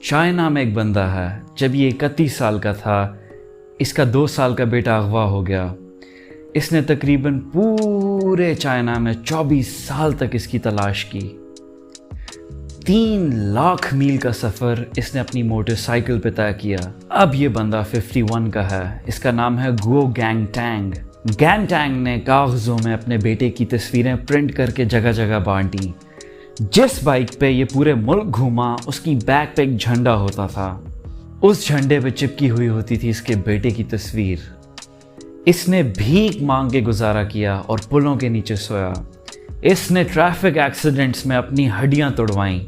China में एक बंदा है, जब ये 31 साल का था, इसका 2 साल का बेटा अगवा हो गया। इसने तकरीबन पूरे चाइना में 24 साल तक इसकी तलाश की। 3 लाख मील का सफ़र इसने अपनी मोटरसाइकिल पे तय किया। अब ये बंदा 51 का है। इसका नाम है गुओ गैंगटैंग। गैंगटैंग ने कागज़ों में अपने बेटे की तस्वीरें प्रिंट करके जगह जगह बांटी। जिस बाइक पे ये पूरे मुल्क घूमा, उसकी बैक पे एक झंडा होता था। उस झंडे पे चिपकी हुई होती थी इसके बेटे की तस्वीर। इसने भीख मांग के गुजारा किया और पुलों के नीचे सोया। इसने ट्रैफिक एक्सीडेंट्स में अपनी हड्डियां तोड़वाईं।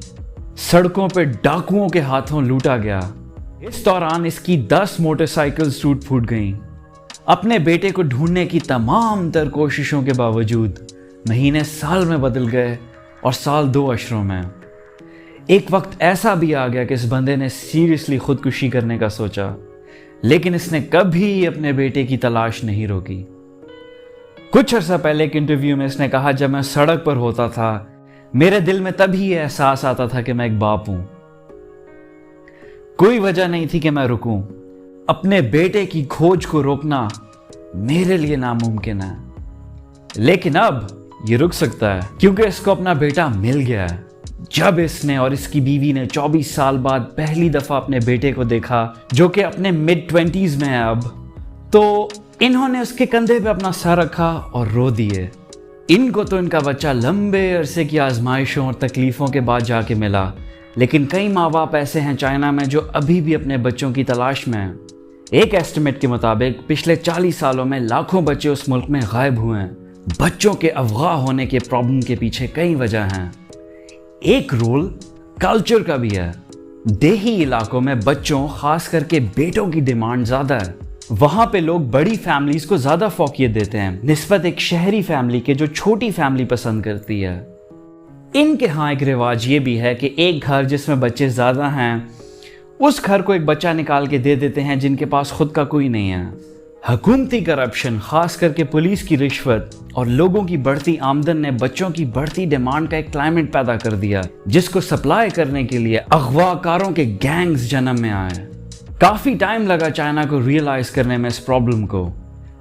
सड़कों पे डाकुओं के हाथों लूटा गया। इस दौरान इसकी 10 मोटरसाइकिल्स टूट फूट गईं। अपने बेटे को ढूंढने की तमाम तर कोशिशों के बावजूद महीने साल में बदल गए और साल 2 अशरों में। एक वक्त ऐसा भी आ गया कि इस बंदे ने सीरियसली खुदकुशी करने का सोचा, लेकिन इसने कभी अपने बेटे की तलाश नहीं रोकी। कुछ अर्सा पहले एक इंटरव्यू में इसने कहा, जब मैं सड़क पर होता था, मेरे दिल में तभी यह एहसास आता था कि मैं एक बाप हूं। कोई वजह नहीं थी कि मैं रुकूं। अपने बेटे की खोज को रोकना मेरे लिए नामुमकिन है, लेकिन अब ये रुक सकता है क्योंकि इसको अपना बेटा मिल गया है। जब इसने और इसकी बीवी ने 24 साल बाद पहली दफा अपने बेटे को देखा, जो कि अपने मिड-20s में है अब, तो इन्होंने उसके कंधे पे अपना सर रखा और रो दिए। इनको तो इनका बच्चा लंबे अरसे की आजमाइशों और तकलीफों के बाद जाके मिला, लेकिन कई माँ बाप ऐसे हैं चाइना में जो अभी भी अपने बच्चों की तलाश में हैं। एक एस्टिमेट के मुताबिक पिछले 40 सालों में लाखों बच्चे उस मुल्क में गायब हुए हैं। बच्चों के अगवा होने के प्रॉब्लम के पीछे कई वजह हैं। एक रोल कल्चर का भी है। देही इलाकों में बच्चों, खास करके बेटों की डिमांड ज़्यादा है। वहाँ पे लोग बड़ी फैमिलीज को ज़्यादा फौकियत देते हैं निस्बत एक शहरी फैमिली के जो छोटी फैमिली पसंद करती है। इनके यहाँ एक रिवाज ये भी है कि एक घर जिसमें बच्चे ज़्यादा हैं, उस घर को एक बच्चा निकाल के दे देते हैं जिनके पास खुद का कोई नहीं है। हुकूमती करप्शन, खास करके पुलिस की रिश्वत और लोगों की बढ़ती आमदन ने बच्चों की बढ़ती डिमांड का एक क्लाइमेट पैदा कर दिया, जिसको सप्लाई करने के लिए अगवाकारों के गैंग्स जन्म में आए। काफ़ी टाइम लगा चाइना को रियलाइज करने में इस प्रॉब्लम को।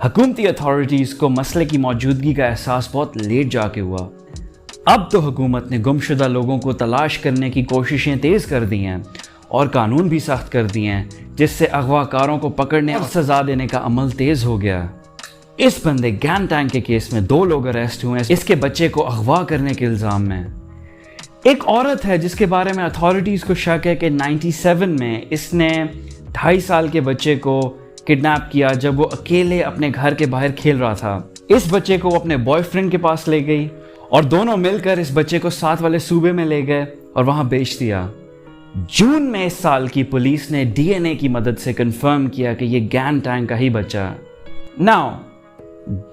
हुकूमती अथॉरिटीज़ को मसले की मौजूदगी का एहसास बहुत लेट जाके हुआ। अब तो हुकूमत ने गुमशुदा लोगों को तलाश करने की कोशिशें तेज़ कर दी हैं और कानून भी सख्त कर दिए हैं, जिससे अगवाकारों को पकड़ने और सजा देने का अमल तेज हो गया। इस बंदे गैंगटैंग के केस में 2 लोग अरेस्ट हुए हैं इसके बच्चे को अगवा करने के इल्जाम में। एक औरत है जिसके बारे में अथॉरिटीज को शक है कि 97 में इसने 2.5 साल के बच्चे को किडनैप किया जब वो अकेले अपने घर के बाहर खेल रहा था। इस बच्चे को वो अपने बॉयफ्रेंड के पास ले गई और दोनों मिलकर इस बच्चे को साथ वाले सूबे में ले गए और वहां बेच दिया। जून में इस साल की पुलिस ने डीएनए की मदद से कंफर्म किया कि ये गैंगटैंग का ही बच्चा है। नाउ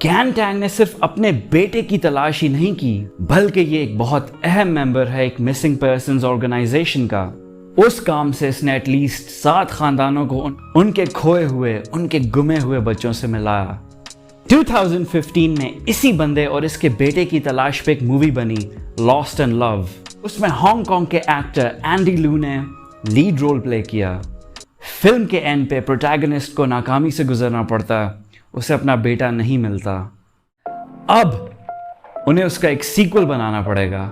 गैंगटैंग ने सिर्फ अपने बेटे की तलाश ही नहीं की, बल्कि ये एक बहुत अहम मेंबर है एक मिसिंग पर्सन्स ऑर्गेनाइजेशन का। उस काम से इसने एटलीस्ट 7 खानदानों को उनके खोए हुए, उनके गुमे हुए बच्चों से मिलाया। 2015 में इसी बंदे और इसके बेटे की तलाश पे एक मूवी बनी, लॉस्ट एंड लव। उसमें हांगकांग के एक्टर एंडी लू ने लीड रोल प्ले किया। फिल्म के एंड पे प्रोटैगनिस्ट को नाकामी से गुजरना पड़ता, उसे अपना बेटा नहीं मिलता। अब उन्हें उसका एक सीक्वल बनाना पड़ेगा।